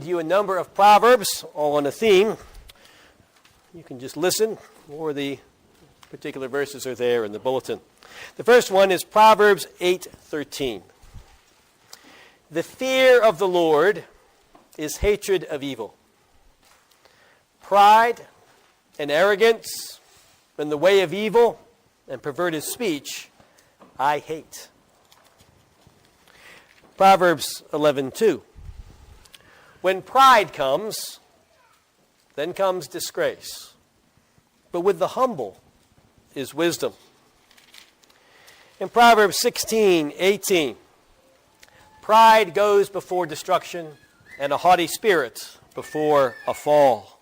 You a number of proverbs, all on a theme. You can just listen, or the particular verses are there in the bulletin. The first one is Proverbs 8:13. The fear of the Lord is hatred of evil. Pride and arrogance and the way of evil and perverted speech I hate. Proverbs 11:2. When pride comes, then comes disgrace. But with the humble is wisdom. In Proverbs 16:18, pride goes before destruction, and a haughty spirit before a fall.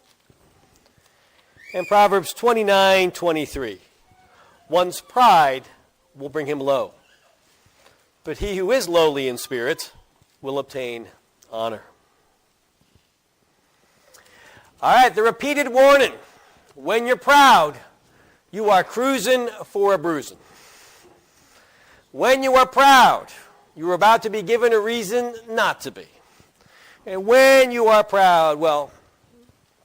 In Proverbs 29:23, one's pride will bring him low, but he who is lowly in spirit will obtain honor. All right, the repeated warning. When you're proud, you are cruising for a bruising. When you are proud, you are about to be given a reason not to be. And when you are proud, well,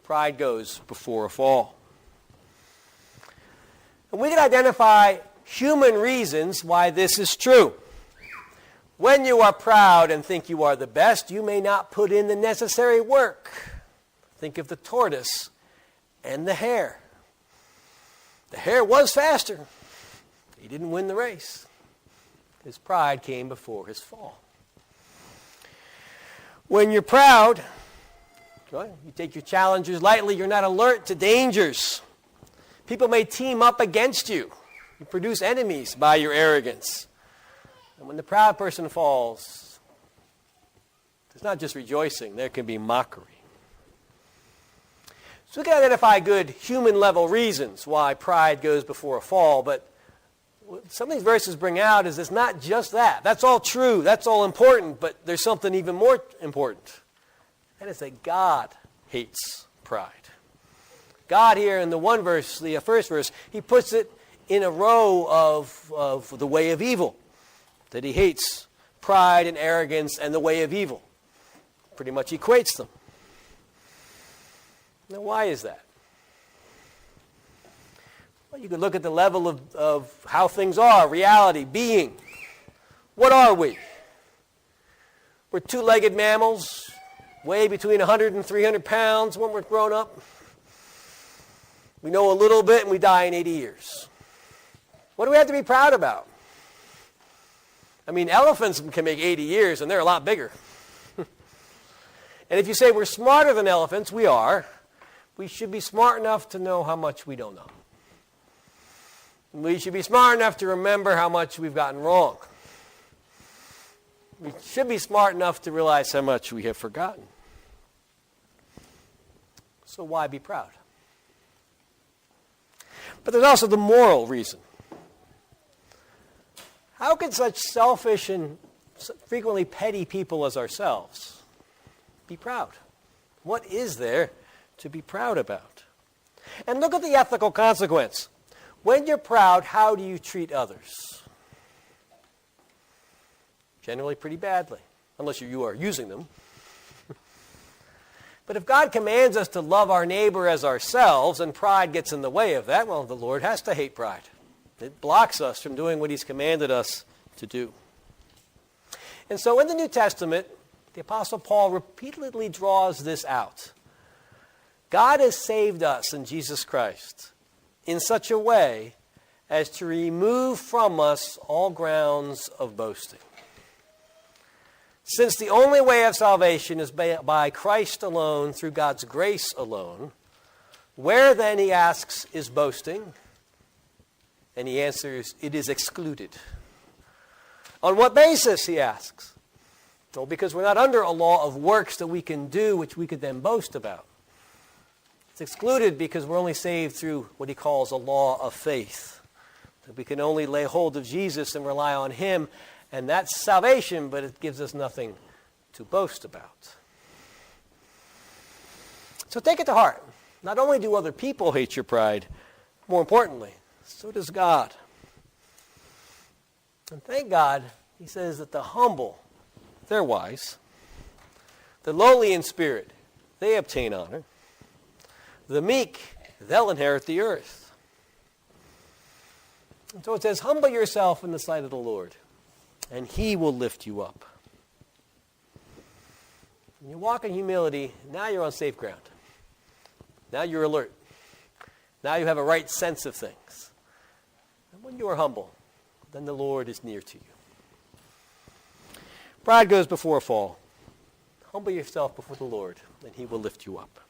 pride goes before a fall. And we can identify human reasons why this is true. When you are proud and think you are the best, you may not put in the necessary work. Think of the tortoise and the hare. The hare was faster. He didn't win the race. His pride came before his fall. When you're proud, you take your challenges lightly. You're not alert to dangers. People may team up against you. You produce enemies by your arrogance. And when the proud person falls, there's not just rejoicing. There can be mockery. So we can identify good human-level reasons why pride goes before a fall, but what some of these verses bring out is it's not just that. That's all true. That's all important, but there's something even more important. And it's that God hates pride. God here in the one verse, the first verse, he puts it in a row of the way of evil, that he hates pride and arrogance and the way of evil. Pretty much equates them. Now, why is that? Well, you could look at the level of how things are, reality, being. What are we? We're two-legged mammals, weigh between 100 and 300 pounds when we're grown up. We know a little bit and we die in 80 years. What do we have to be proud about? I mean, elephants can make 80 years and they're a lot bigger. And if you say we're smarter than elephants, we are. We should be smart enough to know how much we don't know. We should be smart enough to remember how much we've gotten wrong. We should be smart enough to realize how much we have forgotten. So why be proud? But there's also the moral reason. How can such selfish and frequently petty people as ourselves be proud? What is there to be proud about? And look at the ethical consequence. When you're proud, how do you treat others? Generally pretty badly, unless you are using them. But if God commands us to love our neighbor as ourselves and pride gets in the way of that, well, the Lord has to hate pride. It blocks us from doing what he's commanded us to do. And so in the New Testament, the Apostle Paul repeatedly draws this out. God has saved us in Jesus Christ in such a way as to remove from us all grounds of boasting. Since the only way of salvation is by Christ alone, through God's grace alone, where then, he asks, is boasting? And he answers, it is excluded. On what basis, he asks? Well, because we're not under a law of works that we can do, which we could then boast about. It's excluded because we're only saved through what he calls a law of faith. That we can only lay hold of Jesus and rely on him, and that's salvation, but it gives us nothing to boast about. So take it to heart. Not only do other people hate your pride, more importantly, so does God. And thank God, he says that the humble, they're wise. The lowly in spirit, they obtain honor. The meek, they'll inherit the earth. And so it says, humble yourself in the sight of the Lord, and he will lift you up. When you walk in humility, now you're on safe ground. Now you're alert. Now you have a right sense of things. And when you are humble, then the Lord is near to you. Pride goes before a fall. Humble yourself before the Lord, and he will lift you up.